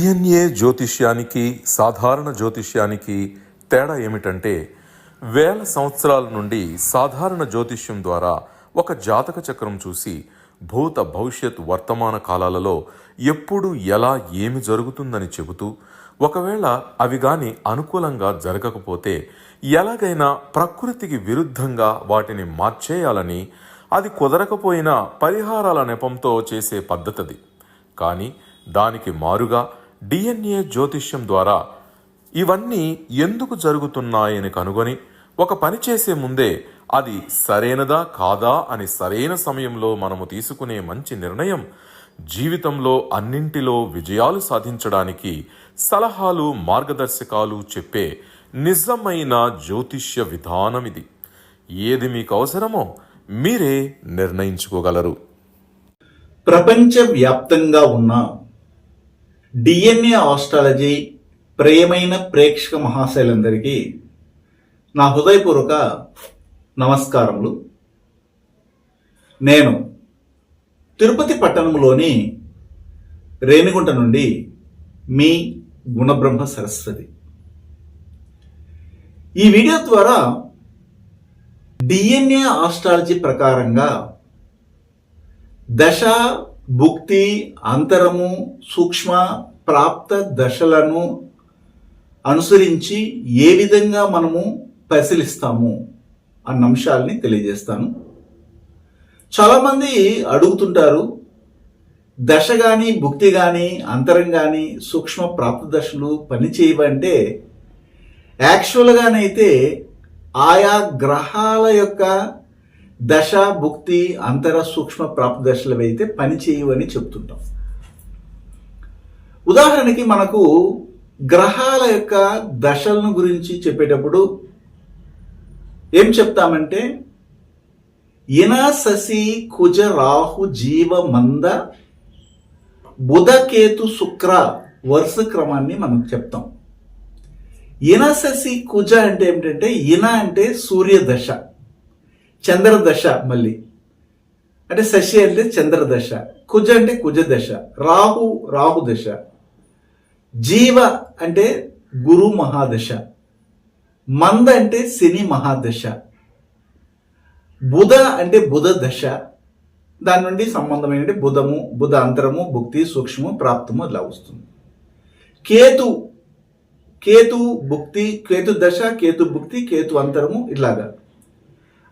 DNA జ్యోతిష్యానికి సాధారణ జ్యోతిష్యానికి తేడా ఏమిటంటే, వేల సంవత్సరాల నుండి సాధారణ జ్యోతిష్యం ద్వారా ఒక జాతక చక్రం చూసి భూత భవిష్యత్ వర్తమాన కాలాలలో ఎప్పుడు ఎలా ఏమి జరుగుతుందని చెబుతూ, ఒకవేళ అవి గాని అనుకూలంగా జరగకపోతే ఎలాగైనా ప్రకృతికి విరుద్ధంగా వాటిని మార్చేయాలని, అది కుదరకపోయినా పరిహారాల నెపంతో చేసే పద్ధతిది. కానీ దానికి మారుగా డిఎన్ఏ జ్యోతిష్యం ద్వారా ఇవన్నీ ఎందుకు జరుగుతున్నాయని కనుగొని ఒక పని చేసే ముందే అది సరైనదా కాదా అని సరైన సమయంలో మనము తీసుకునే మంచి నిర్ణయం జీవితంలో అన్నింటిలో విజయాలు సాధించడానికి సలహాలు మార్గదర్శకాలు చెప్పే నిజమైన జ్యోతిష్య విధానం ఇది. ఏది మీకు అవసరమో మీరే నిర్ణయించుకోగలరు. ప్రపంచవ్యాప్తంగా ఉన్న డిఎన్ఏ ఆస్ట్రాలజీ ప్రియమైన ప్రేక్షక మహాశైలందరికీ నా హృదయపూర్వక నమస్కారములు. నేను తిరుపతి పట్టణంలోని రేణిగుంట నుండి మీ గుణబ్రహ్మ సరస్వతి. ఈ వీడియో ద్వారా డిఎన్ఏ ఆస్ట్రాలజీ ప్రకారంగా దశ, భుక్తి, అంతరము, సూక్ష్మ ప్రాప్త దశలను అనుసరించి ఏ విధంగా మనము పరిశీలిస్తాము అన్న అంశాలని తెలియజేస్తాను. చాలామంది అడుగుతుంటారు, దశ కానీ భుక్తి కానీ అంతరం కానీ సూక్ష్మ ప్రాప్త దశలు పనిచేయవంటే యాక్చువల్గానైతే ఆయా గ్రహాల యొక్క దశ, భుక్తి, అంతర, సూక్ష్మ ప్రాప్త దశలు అయితే పని చేయవని చెప్తుంటాం. ఉదాహరణకి మనకు గ్రహాల యొక్క దశలను గురించి చెప్పేటప్పుడు ఏం చెప్తామంటే, ఇన, శశి, కుజ, రాహు, జీవ, మంద, బుధ, కేతు, శుక్ర వరుస క్రమాన్ని మనం చెప్తాం. ఇన, శశి, కుజ అంటే ఏమిటంటే, ఇన అంటే సూర్య దశ, చంద్రదశ, మళ్ళీ అంటే శశి అంటే చంద్రదశ, కుజ అంటే కుజ దశ, రాహు దశ, జీవ అంటే గురు మహాదశ, మంద అంటే శని మహాదశ, బుధ అంటే బుధ దశ, దాని నుండి సంబంధమైన బుధ అంతరము, భుక్తి, సూక్ష్మము, ప్రాప్తము అలా వస్తుంది. కేతు భుక్తి, కేతు దశ, కేతు భుక్తి, కేతు అంతరము ఇలాగా.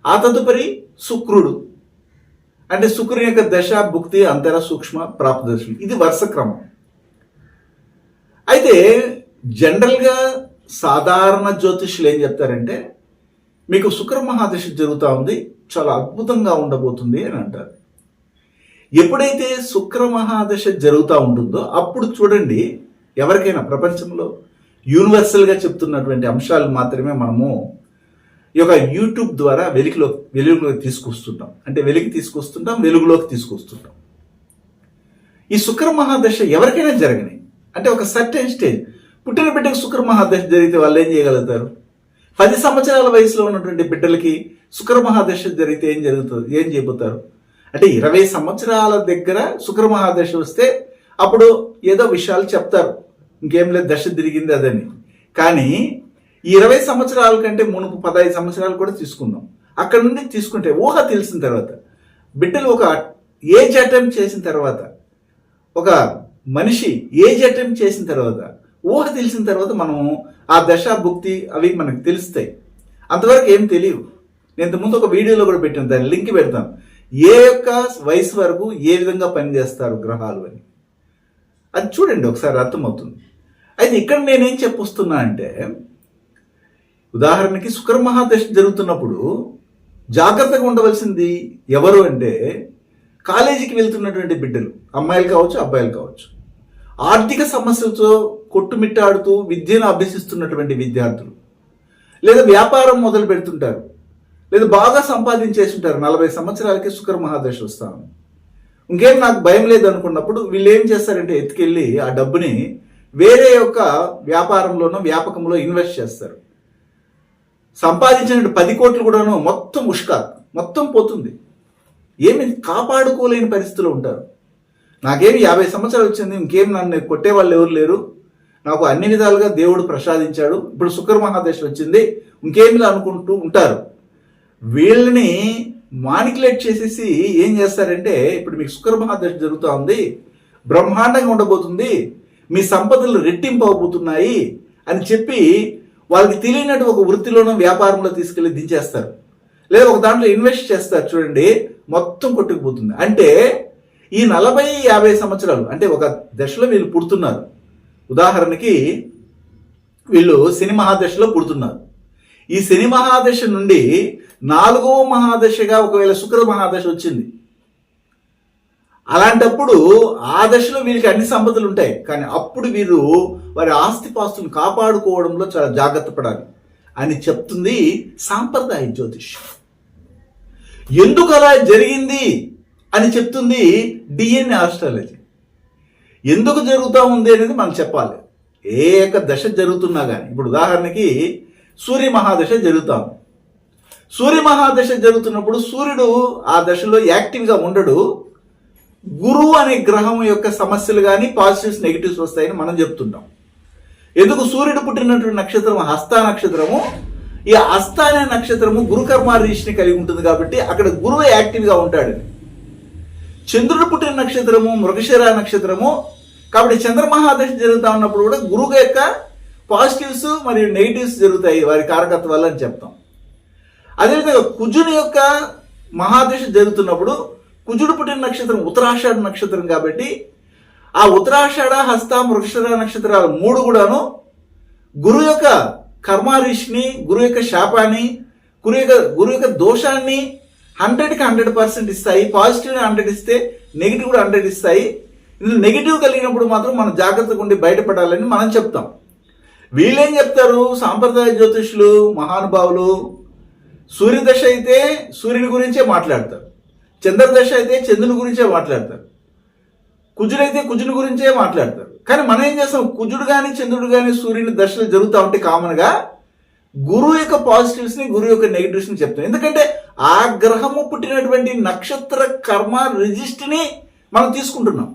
ఆ తదుపరి శుక్రుడు అంటే శుక్రుని యొక్క దశ, భుక్తి, అంతర, సూక్ష్మ ప్రాప్త దశలు. ఇది వరుస క్రమం. అయితే జనరల్గా సాధారణ జ్యోతిష్యులు ఏం చెప్తారంటే, మీకు శుక్ర మహాదశ జరుగుతూ ఉంది, చాలా అద్భుతంగా ఉండబోతుంది అని అంటారు. ఎప్పుడైతే శుక్ర మహాదశ జరుగుతూ ఉంటుందో అప్పుడు చూడండి, ఎవరికైనా ప్రపంచంలో యూనివర్సల్గా చెప్తున్నటువంటి అంశాలు మాత్రమే మనము ఈ యొక్క యూట్యూబ్ ద్వారా వెలుగులోకి తీసుకొస్తుంటాం. అంటే వెలుగులోకి తీసుకొస్తుంటాం. ఈ శుక్ర మహాదశ ఎవరికైనా జరగని అంటే ఒక సర్టెన్ స్టేజ్, పుట్టిన బిడ్డకు శుక్ర మహాదశ జరిగితే వాళ్ళు ఏం చేయగలుగుతారు? 10 సంవత్సరాల వయసులో ఉన్నటువంటి బిడ్డలకి శుక్ర మహాదశ జరిగితే ఏం చేయబోతారు? అంటే 20 సంవత్సరాల దగ్గర శుక్ర మహాదశ వస్తే అప్పుడు ఏదో విషయాలు చెప్తారు, ఇంకేం లేదు దశ తిరిగింది అదని. కానీ ఈ 20 సంవత్సరాల కంటే మునుపు 15 సంవత్సరాలు కూడా తీసుకుందాం. అక్కడ నుండి తీసుకుంటే ఊహ తెలిసిన తర్వాత, బిడ్డలు ఒక ఏజ్ అటెంప్ట్ చేసిన తర్వాత, ఒక మనిషి ఏజ్ అటెంప్ట్ చేసిన తర్వాత, ఊహ తెలిసిన తర్వాత మనము ఆ దశ, భుక్తి అవి మనకు తెలుస్తాయి. అంతవరకు ఏం తెలియవు. నేను ఇంతకుముందు ఒక వీడియోలో కూడా పెట్టాను, దాన్ని లింక్ పెడతాను. ఏ యొక్క వయసు వరకు ఏ విధంగా పనిచేస్తారు గ్రహాలు అని, అది చూడండి, ఒకసారి అర్థమవుతుంది. అయితే ఇక్కడ నేనేం చెప్పొస్తున్నా అంటే, ఉదాహరణకి శుక్ర మహాదశ జరుగుతున్నప్పుడు జాగ్రత్తగా ఉండవలసింది ఎవరు అంటే, కాలేజీకి వెళ్తున్నటువంటి బిడ్డలు, అమ్మాయిలు కావచ్చు, అబ్బాయిలు కావచ్చు, ఆర్థిక సమస్యలతో కొట్టుమిట్టాడుతూ విద్యను అభ్యసిస్తున్నటువంటి విద్యార్థులు, లేదా వ్యాపారం మొదలు పెడుతుంటారు, లేదా బాగా సంపాదించేస్తుంటారు. 40 సంవత్సరాలకి శుక్ర మహాదశ వస్తాను, ఇంకేం నాకు భయం లేదు అనుకున్నప్పుడు వీళ్ళు ఏం చేస్తారంటే, ఎత్తుకెళ్ళి ఆ డబ్బుని వేరే యొక్క వ్యాపారంలోనో వ్యాపకంలో ఇన్వెస్ట్ చేస్తారు. సంపాదించిన 10 కోట్లు కూడాను మొత్తం పోతుంది. ఏమి కాపాడుకోలేని పరిస్థితిలో ఉంటారు. నాకేమి 50 సంవత్సరాలు వచ్చింది, ఇంకేం నన్ను కొట్టేవాళ్ళు ఎవరు లేరు, నాకు అన్ని విధాలుగా దేవుడు ప్రసాదించాడు, ఇప్పుడు శుక్ర మహాదశ వచ్చింది, ఇంకేమిలా అనుకుంటూ ఉంటారు. వీళ్ళని మానికులేట్ చేసేసి ఏం చేస్తారంటే, ఇప్పుడు మీకు శుక్ర మహాదశ జరుగుతూ ఉంది, బ్రహ్మాండంగా ఉండబోతుంది, మీ సంపదలు రెట్టింపు అవబోతున్నాయి అని చెప్పి వాళ్ళకి తెలియనట్టు ఒక వృత్తిలోనో వ్యాపారంలో తీసుకెళ్లి దించేస్తారు, లేదా ఒక దాంట్లో ఇన్వెస్ట్ చేస్తారు. చూడండి, మొత్తం కొట్టుకుపోతుంది. అంటే ఈ 40-50 సంవత్సరాలు అంటే ఒక దశలో వీళ్ళు పుడుతున్నారు. ఉదాహరణకి వీళ్ళు శని మహాదశలో పుడుతున్నారు. ఈ శని మహాదశ నుండి 4వ మహాదశగా ఒకవేళ శుక్ర మహాదశ వచ్చింది, అలాంటప్పుడు ఆ దశలో వీరికి అన్ని సంపదలు ఉంటాయి. కానీ అప్పుడు వీరు వారి ఆస్తిపాస్తులను కాపాడుకోవడంలో చాలా జాగ్రత్త పడాలి అని చెప్తుంది సాంప్రదాయ జ్యోతిష్యం. ఎందుకు అలా జరిగింది అని చెప్తుంది డిఎన్ఏ ఆస్ట్రాలజీ. ఎందుకు జరుగుతూ ఉంది అనేది మనం చెప్పాలి. ఏ యొక్క దశ జరుగుతున్నా కానీ, ఇప్పుడు ఉదాహరణకి సూర్య మహాదశ జరుగుతాం. సూర్య మహాదశ జరుగుతున్నప్పుడు సూర్యుడు ఆ దశలో యాక్టివ్గా ఉండడు. గురువు అనే గ్రహం యొక్క సమస్యలు కానీ పాజిటివ్స్ నెగిటివ్స్ వస్తాయని మనం చెప్తుంటాం. ఎందుకు? సూర్యుడు పుట్టినటువంటి నక్షత్రం హస్త నక్షత్రము. ఈ హస్త అనే నక్షత్రము గురుకర్మారీషిని కలిగి ఉంటుంది కాబట్టి అక్కడ గురువు యాక్టివ్గా ఉంటాడు. చంద్రుడు పుట్టిన నక్షత్రము మృగశిర నక్షత్రము కాబట్టి చంద్రమహాదశ జరుగుతూ ఉన్నప్పుడు కూడా గురువు యొక్క పాజిటివ్స్ మరియు నెగిటివ్స్ జరుగుతాయి వారి కారకత్వాలు అని చెప్తాం. అదేవిధంగా కుజుని యొక్క మహాదశ జరుగుతున్నప్పుడు కుజుడు పుట్టిన నక్షత్రం ఉత్తరాషాఢ నక్షత్రం కాబట్టి ఆ ఉత్తరాషాఢ హస్త మృగశిర నక్షత్రాలు 3 కూడాను గురువు యొక్క కర్మారీషిని, గురువు యొక్క శాపాన్ని, గురువు యొక్క దోషాన్ని 100కి 100% ఇస్తాయి. పాజిటివ్ 100 ఇస్తే నెగిటివ్ కూడా 100 ఇస్తాయి. ఇందులో నెగిటివ్ కలిగినప్పుడు మాత్రం మనం జాగ్రత్తగా ఉండి బయటపడాలని మనం చెప్తాం. వీళ్ళేం చెప్తారు? సాంప్రదాయ జ్యోతిష్యులు మహానుభావులు సూర్యదశ అయితే సూర్యుని గురించే మాట్లాడతారు, చంద్రదశ అయితే చంద్రుని గురించే మాట్లాడతారు, కుజుడైతే కుజుని గురించే మాట్లాడతారు. కానీ మనం ఏం చేస్తాం? కుజుడు కానీ చంద్రుడు కానీ సూర్యుని దశలు జరుగుతూ ఉంటే కామన్గా గురువు యొక్క పాజిటివ్స్ ని, గురువు యొక్క నెగిటివ్స్ ని చెప్తాం. ఎందుకంటే ఆ గ్రహము పుట్టినటువంటి నక్షత్ర కర్మ రిజిస్ట్ని మనం తీసుకుంటున్నాం.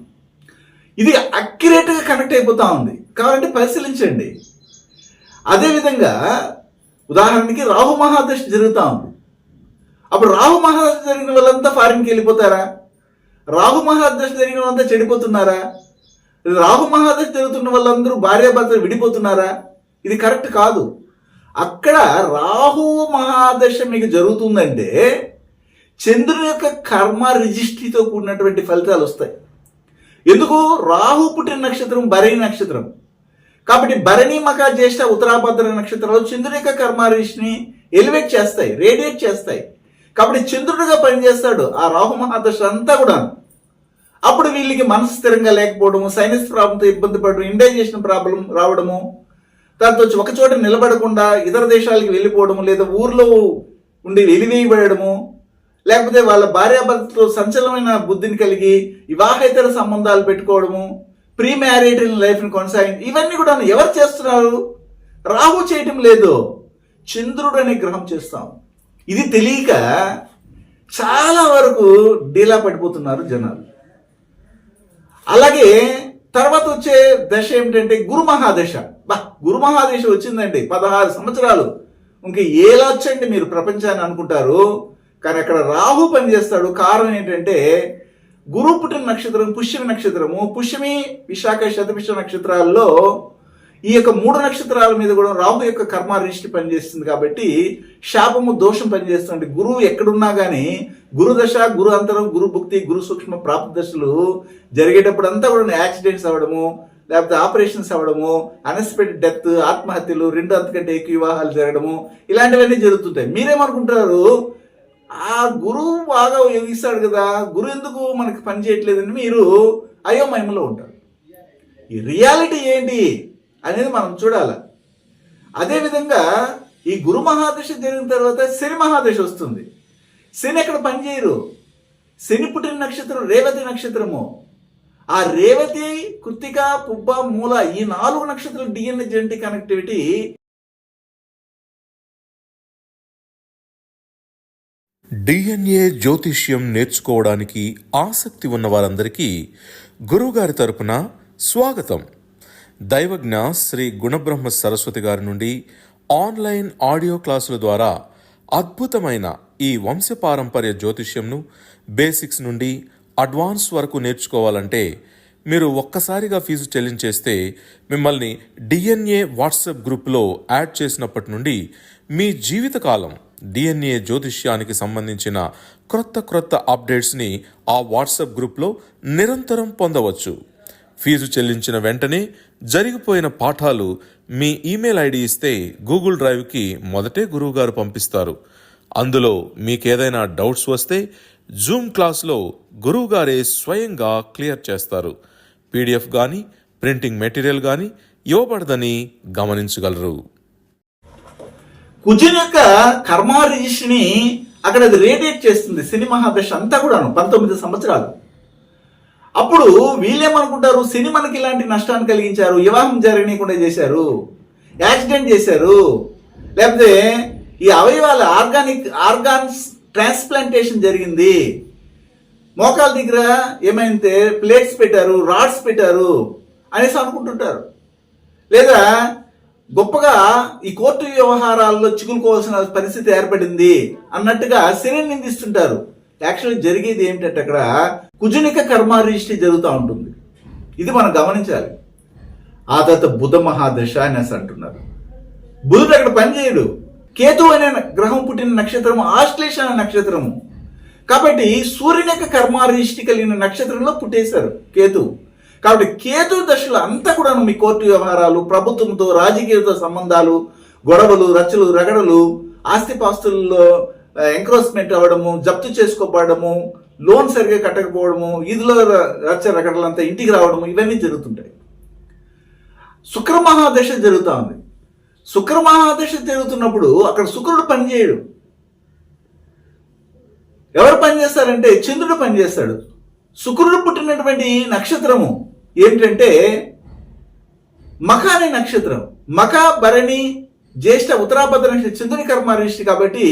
ఇది అక్యురేట్ గా కనెక్ట్ అయిపోతా ఉంది కాబట్టి పరిశీలించండి. అదేవిధంగా ఉదాహరణకి రాహు మహాదశ జరుగుతూ ఉంది. అప్పుడు రాహు మహాదశ జరిగిన వాళ్ళంతా ఫారిన్కి వెళ్ళిపోతారా? రాహు మహాదశ జరిగిన వాళ్ళంతా చెడిపోతున్నారా? రాహు మహాదశ జరుగుతున్న వాళ్ళందరూ భార్యాభర్తలు విడిపోతున్నారా? ఇది కరెక్ట్ కాదు. అక్కడ రాహు మహాదశ మీకు జరుగుతుందంటే చంద్రుని యొక్క కర్మ రిజిస్ట్రీతో కూడినటువంటి ఫలితాలు వస్తాయి. ఎందుకు? రాహు పుట్టిన నక్షత్రం భరణి నక్షత్రం కాబట్టి భరణి మక జ్యేష్ఠ ఉత్తరాభద్ర నక్షత్రాలు చంద్రుని యొక్క కర్మ రిజిస్ట్రీని ఎలివేట్ చేస్తాయి, రేడియేట్ చేస్తాయి. కాబట్టి చంద్రుడిగా పనిచేస్తాడు ఆ రాహు మహాదశ అంతా కూడా. అప్పుడు వీళ్ళకి మనసు స్థిరంగా లేకపోవడము, సైనస్ ప్రాబ్లంతో ఇబ్బంది పడడం, ఇండైజేషన్ ప్రాబ్లం రావడము, దాంతో ఒక చోట నిలబడకుండా ఇతర దేశాలకు వెళ్ళిపోవడము, లేదా ఊర్లో ఉండి వెలివేయబడము, లేకపోతే వాళ్ళ భార్యాభర్తతో సంచలనమైన బుద్ధిని కలిగి వివాహేతర సంబంధాలు పెట్టుకోవడము, ప్రీ మ్యారిటల్ లైఫ్ని కొనసాగించి, ఇవన్నీ కూడా ఎవరు చేస్తున్నారు? రాహు చేయటం లేదు, చంద్రుడు అనే గ్రహం చేస్తాం. ఇది తెలియక చాలా వరకు డీలా పడిపోతున్నారు జనాలు. అలాగే తర్వాత వచ్చే దశ ఏమిటంటే గురు మహాదశ. గురు మహాదశ వచ్చిందండి 16 సంవత్సరాలు, ఇంకా ఏలా వచ్చండి మీరు ప్రపంచాన్ని అనుకుంటారు. కానీ అక్కడ రాహు పనిచేస్తాడు. కారణం ఏంటంటే గురువు పుట్టిన నక్షత్రం పుష్యమి నక్షత్రము. పుష్యమి, విశాఖ, శతభిష నక్షత్రాల్లో ఈ యొక్క 3 నక్షత్రాల మీద కూడా రాహు యొక్క కర్మ రిజిస్ట్రీ పనిచేస్తుంది కాబట్టి శాపము, దోషం పనిచేస్తుంది. గురువు ఎక్కడున్నా కానీ గురు దశ, గురు అంతరం, గురు భుక్తి, గురు సూక్ష్మ ప్రాప్తి దశలు జరిగేటప్పుడు అంతా కూడా యాక్సిడెంట్స్ అవ్వడము, లేకపోతే ఆపరేషన్స్ అవ్వడము, అన్ఎక్స్పెక్టెడ్ డెత్, ఆత్మహత్యలు, 2 అంతకంటే ఎక్కువ వివాహాలు జరగడము, ఇలాంటివన్నీ జరుగుతుంటాయి. మీరేమనుకుంటారు? ఆ గురువు బాగా యోగిస్తాడు కదా, గురువు ఎందుకు మనకి పని చేయట్లేదని మీరు అయోమయంలో ఉంటారు. ఈ రియాలిటీ ఏంటి అనేది మనం చూడాలి. అదేవిధంగా ఈ గురు మహాదశ జరిగిన తర్వాత శని మహాదశ వస్తుంది. శని ఎక్కడ పనిచేయరు. శని పుట్టిన నక్షత్రం రేవతి నక్షత్రము. ఆ రేవతి, కృత్తిక, పుబ్బ, మూల ఈ 4 నక్షత్రాల డిఎన్ఏ జెనెటిక్ కనెక్టివిటీ. డిఎన్ఏ జ్యోతిష్యం నేర్చుకోవడానికి ఆసక్తి ఉన్న వారందరికీ గురువుగారి తరపున స్వాగతం. దైవజ్ఞ శ్రీ గుణబ్రహ్మ సరస్వతి గారి నుండి ఆన్లైన్ ఆడియో క్లాసుల ద్వారా అద్భుతమైన ఈ వంశపారంపర్య జ్యోతిష్యంను బేసిక్స్ నుండి అడ్వాన్స్ వరకు నేర్చుకోవాలంటే మీరు ఒక్కసారిగా ఫీజు చెల్లించేస్తే మిమ్మల్ని డిఎన్ఏ వాట్సాప్ గ్రూప్లో యాడ్ చేసినప్పటి నుండి మీ జీవితకాలం డిఎన్ఏ జ్యోతిష్యానికి సంబంధించిన క్రొత్త అప్డేట్స్ని ఆ వాట్సాప్ గ్రూప్లో నిరంతరం పొందవచ్చు. ఫీజు చెల్లించిన వెంటనే జరిగిపోయిన పాఠాలు మీ ఈమెయిల్ ఐడి ఇస్తే గూగుల్ డ్రైవ్కి మొదటే గురువుగారు పంపిస్తారు. అందులో మీకేదైనా డౌట్స్ వస్తే జూమ్ క్లాస్లో గురువుగారే స్వయంగా క్లియర్ చేస్తారు. పీడిఎఫ్ కానీ ప్రింటింగ్ మెటీరియల్ కానీ ఇవ్వబడదని గమనించగలరు. కుజుని యొక్క కర్మ రిజిస్ట్ని అక్కడ అది రేడియేట్ చేస్తుంది. శని మహాదశ అంతా కూడాను 19 సంవత్సరాలు. అప్పుడు వీళ్ళేమనుకుంటారు, శని మనకి ఇలాంటి నష్టాన్ని కలిగించారు, వివాహం జరగనీయకుండా చేశారు, యాక్సిడెంట్ చేశారు, లేకపోతే ఈ అవయవాల ఆర్గాన్స్ ట్రాన్స్ప్లాంటేషన్ జరిగింది, మోకాల దగ్గర ఏమైతే ప్లేట్స్ పెట్టారు, రాడ్స్ పెట్టారు అనేసి అనుకుంటుంటారు. లేదా గొప్పగా ఈ కోర్టు వ్యవహారాల్లో చిక్కుకోవాల్సిన పరిస్థితి ఏర్పడింది అన్నట్టుగా శని నిందిస్తుంటారు. యాక్చువల్లీ జరిగేది ఏమిటంటే అక్కడ కుజునిక కర్మ రిజిస్ట్రీ జరుగుతూ ఉంటుంది. ఇది మనం గమనించాలి. ఆ తర్వాత బుధ మహాదశ అనేసి అంటున్నారు. బుధుడు అక్కడ పనిచేయడు. కేతు అనే గ్రహం పుట్టిన నక్షత్రము ఆశ్లేష అనే నక్షత్రము. కాబట్టి సూర్యుని యొక్క కర్మ రిజిస్ట్రీ కలిగిన నక్షత్రంలో పుట్టేశారు కేతు. కాబట్టి కేతు దశలో అంతా కూడా మీ కోర్టు వ్యవహారాలు, ప్రభుత్వంతో రాజకీయతో సంబంధాలు, గొడవలు, రచ్చలు, రగడలు, ఆస్తిపాస్తుల్లో ఎంక్రోచ్మెంట్ అవ్వడము, జప్తు చేసుకోబడము, లోన్ సరిగ్గా కట్టకపోవడము, ఇదిలో రచ్చ రగడలంతా ఇంటికి రావడము, ఇవన్నీ జరుగుతుంటాయి. శుక్ర మహాదశ జరుగుతూ ఉంది. శుక్ర మహాదశ జరుగుతున్నప్పుడు అక్కడ శుక్రుడు పనిచేయడు. ఎవరు పనిచేస్తారంటే చంద్రుడు పనిచేస్తాడు. శుక్రుడు పుట్టినటువంటి నక్షత్రము ఏంటంటే మఖ అనే నక్షత్రం. మఖ, భరణి, జ్యేష్ఠ, ఉత్తరాభద్ర నక్షత్రం చంద్రుని కర్మారిష్టి. కాబట్టి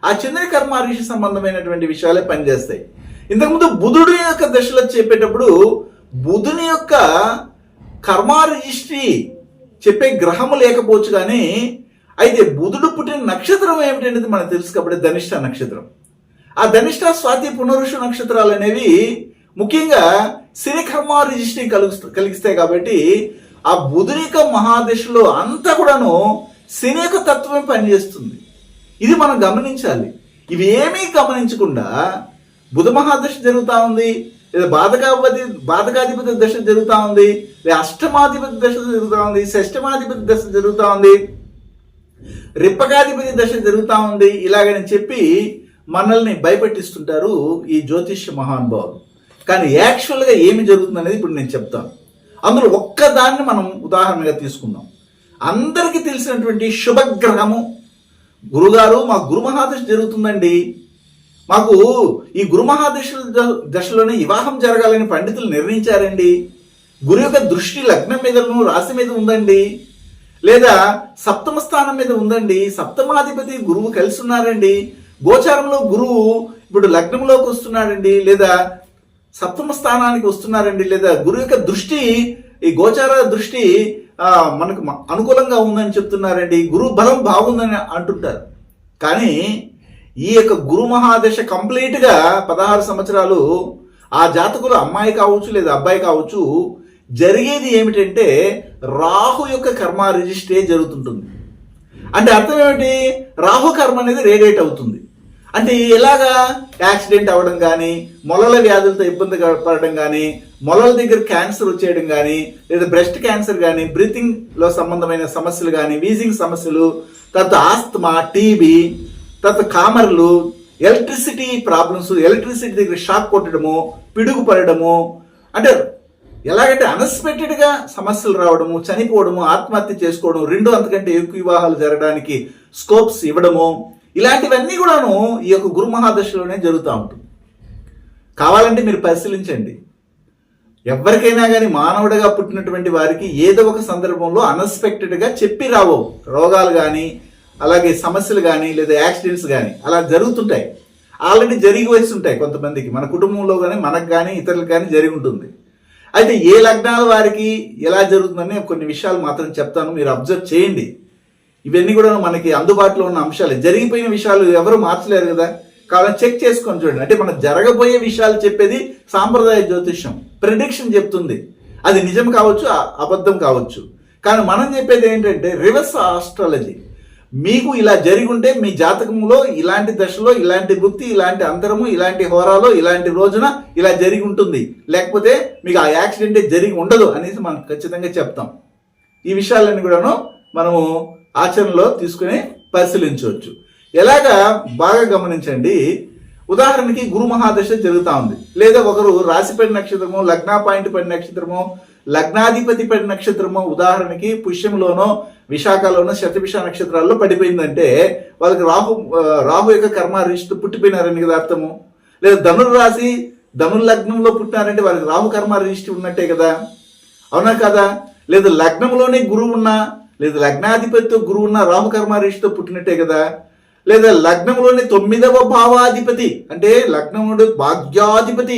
ఆ చంద్రుని కర్మారిష్టి సంబంధమైనటువంటి విషయాలే పనిచేస్తాయి. ఇంతకుముందు బుధుడు యొక్క దశలో చెప్పేటప్పుడు బుధుని యొక్క కర్మ రిజిస్ట్రీ చెప్పే గ్రహము లేకపోవచ్చు, కానీ అయితే బుధుడు పుట్టిన నక్షత్రం ఏమిటనేది మనకు తెలుసు. కాబట్టి ధనిష్ట నక్షత్రం. ఆ ధనిష్ట, స్వాతి, పునరుషు నక్షత్రాలు అనేవి ముఖ్యంగా శని కర్మ రిజిస్ట్రీ కలిగిస్తాయి. కాబట్టి ఆ బుధుని యొక్క మహాదశలో అంతా కూడాను శని యొక్క తత్వమే పనిచేస్తుంది. ఇది మనం గమనించాలి. ఇవి ఏమీ గమనించకుండా బుధ మహాదశ జరుగుతూ ఉంది, లేదా బాధకాధిపతి దశ జరుగుతూ ఉంది, లేదా అష్టమాధిపతి దశ జరుగుతూ ఉంది, షష్టమాధిపతి దశ జరుగుతూ ఉంది, రిప్పకాధిపతి దశ జరుగుతూ ఉంది, ఇలాగని చెప్పి మనల్ని భయపెట్టిస్తుంటారు ఈ జ్యోతిష్య మహానుభావులు. కానీ యాక్చువల్గా ఏమి జరుగుతుంది అనేది ఇప్పుడు నేను చెప్తాను. అందులో ఒక్కదాన్ని మనం ఉదాహరణగా తీసుకుందాం. అందరికీ తెలిసినటువంటి శుభగ్రహము గురుగారు, మా గురు మహాదశ జరుగుతుందండి, మాకు ఈ గురు మహాదశ దశలోనే వివాహం జరగాలని పండితులు నిర్ణయించారండి, గురు యొక్క దృష్టి లగ్నం మీదను రాశి మీద ఉందండి, లేదా సప్తమ స్థానం మీద ఉందండి, సప్తమాధిపతి గురువు కలిసి ఉన్నారండి, గోచారంలో గురువు ఇప్పుడు లగ్నంలోకి వస్తున్నాడండి, లేదా సప్తమ స్థానానికి వస్తున్నారండి, లేదా గురువు యొక్క దృష్టి, ఈ గోచార దృష్టి మనకు అనుకూలంగా ఉందని చెప్తున్నారండి, గురువు బలం బాగుందని అంటుంటారు. కానీ ఈ యొక్క గురు మహాదశ కంప్లీట్గా 16 సంవత్సరాలు ఆ జాతకులు అమ్మాయి కావచ్చు లేదా అబ్బాయి కావచ్చు, జరిగేది ఏమిటంటే రాహు యొక్క కర్మ రిజిస్ట్రే జరుగుతుంటుంది. అంటే అర్థం ఏమిటి? రాహు కర్మ అనేది రేడియేట్ అవుతుంది. అంటే ఎలాగా? యాక్సిడెంట్ అవ్వడం కానీ, మొలల వ్యాధులతో ఇబ్బంది పడడం కానీ, మొలల దగ్గర క్యాన్సర్ వచ్చేయడం కానీ, లేదా బ్రెస్ట్ క్యాన్సర్ కానీ, బ్రీతింగ్లో సంబంధమైన సమస్యలు కానీ, వీజింగ్ సమస్యలు, తర్వాత ఆస్తమా, టీబీ, తర్వాత కామర్లు, ఎలక్ట్రిసిటీ ప్రాబ్లమ్స్, ఎలక్ట్రిసిటీ దగ్గర షాక్ కొట్టడము, పిడుగు పడడము, అంటే ఎలాగంటే అన్ఎక్స్పెక్టెడ్గా సమస్యలు రావడము, చనిపోవడము, ఆత్మహత్య చేసుకోవడం, 2 అంతకంటే ఎక్కువ వివాహాలు జరగడానికి స్కోప్స్ ఇవ్వడము, ఇలాంటివన్నీ కూడాను ఈ యొక్క గురు మహాదశలోనే జరుగుతూ ఉంటుంది. కావాలంటే మీరు పరిశీలించండి. ఎవరికైనా కానీ మానవుడిగా పుట్టినటువంటి వారికి ఏదో ఒక సందర్భంలో అన్ఎక్స్పెక్టెడ్గా చెప్పి రావు రోగాలు కానీ, అలాగే సమస్యలు కానీ, లేదా యాక్సిడెంట్స్ కానీ అలా జరుగుతుంటాయి. ఆల్రెడీ జరిగి వచ్చి ఉంటాయి కొంతమందికి, మన కుటుంబంలో కానీ, మనకు కానీ, ఇతరులకు కానీ జరిగి ఉంటుంది. అయితే ఏ లగ్నాల వారికి ఎలా జరుగుతుందని కొన్ని విషయాలు మాత్రం చెప్తాను, మీరు అబ్జర్వ్ చేయండి. ఇవన్నీ కూడా మనకి అందుబాటులో ఉన్న అంశాలు, జరిగిపోయిన విషయాలు ఎవరు మార్చలేరు కదా, కావాలని చెక్ చేసుకొని చూడండి. అంటే మనం జరగబోయే విషయాలు చెప్పేది సాంప్రదాయ జ్యోతిష్యం, ప్రిడిక్షన్ చెప్తుంది. అది నిజం కావచ్చు, అబద్ధం కావచ్చు. కానీ మనం చెప్పేది ఏంటంటే రివర్స్ ఆస్ట్రాలజీ. మీకు ఇలా జరిగి ఉంటే మీ జాతకంలో ఇలాంటి దశలో ఇలాంటి వృత్తి, ఇలాంటి అంతరము, ఇలాంటి హోరాలో, ఇలాంటి రోజున ఇలా జరిగి ఉంటుంది, లేకపోతే మీకు ఆ యాక్సిడెంటే జరిగి ఉండదు అనేసి మనం ఖచ్చితంగా చెప్తాం. ఈ విషయాలన్నీ కూడాను మనము ఆచరణలో తీసుకుని పరిశీలించవచ్చు. ఎలాగా బాగా గమనించండి. ఉదాహరణకి గురు మహాదశ జరుగుతూ ఉంది, లేదా ఒకరు రాశిపడి నక్షత్రము, లగ్నా పాయింట్ పడి నక్షత్రము, లగ్నాధిపతి పడి నక్షత్రము ఉదాహరణకి పుష్యంలోనో విశాఖలోనో శతభిష నక్షత్రాల్లో పడిపోయిందంటే వాళ్ళకి రాహు యొక్క కర్మ రిష్టు పుట్టిపోయినారని కదా అర్థము. లేదా ధనుర్రాశి ధనుర్లగ్నంలో పుట్టినారంటే వాళ్ళకి రాహు కర్మ రిష్టి ఉన్నట్టే కదా, అవునా కదా. లేదా లగ్నంలోనే గురువు ఉన్నా, లేదా లగ్నాధిపతితో గురువు ఉన్న రాహు కర్మ రిష్టితో పుట్టినట్టే కదా. లేదా లగ్నంలోని 9వ భావాధిపతి అంటే లగ్నముడు భాగ్యాధిపతి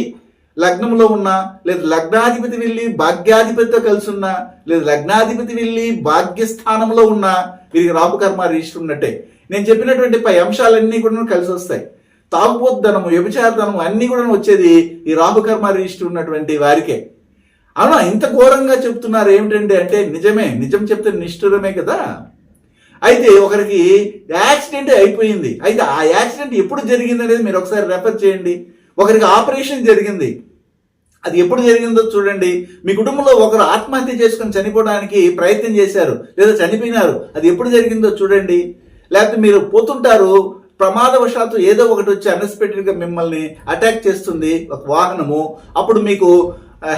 లగ్నంలో ఉన్నా, లేదా లగ్నాధిపతి వెళ్ళి భాగ్యాధిపతితో కలిసి ఉన్నా, లేదా లగ్నాధిపతి వెళ్ళి భాగ్యస్థానంలో ఉన్నా వీరికి రాహుకర్మ రిజిస్టర్ ఉన్నట్టే. నేను చెప్పినటువంటి పై అంశాలన్నీ కూడా కలిసి వస్తాయి. తాగుబోతుధనము, వ్యభిచారధనము అన్ని కూడా వచ్చేది ఈ రాహుకర్మ రిజిస్టర్ ఉన్నటువంటి వారికే. అవునా, ఇంత ఘోరంగా చెప్తున్నారు ఏమిటంటే అంటే నిజమే, నిజం చెప్తే నిష్ఠురమే కదా. అయితే ఒకరికి యాక్సిడెంట్ అయిపోయింది. అయితే ఆ యాక్సిడెంట్ ఎప్పుడు జరిగింది అనేది మీరు ఒకసారి రెఫర్ చేయండి. ఒకరికి ఆపరేషన్ జరిగింది, అది ఎప్పుడు జరిగిందో చూడండి. మీ కుటుంబంలో ఒకరు ఆత్మహత్య చేసుకుని చనిపోవడానికి ప్రయత్నం చేశారు, లేదా చనిపోయినారు, అది ఎప్పుడు జరిగిందో చూడండి. లేకపోతే మీరు పోతుంటారు, ప్రమాదవశాత్తు ఏదో ఒకటి వచ్చి అన్ఎక్స్పెక్టెడ్గా మిమ్మల్ని అటాక్ చేస్తుంది ఒక వాహనము, అప్పుడు మీకు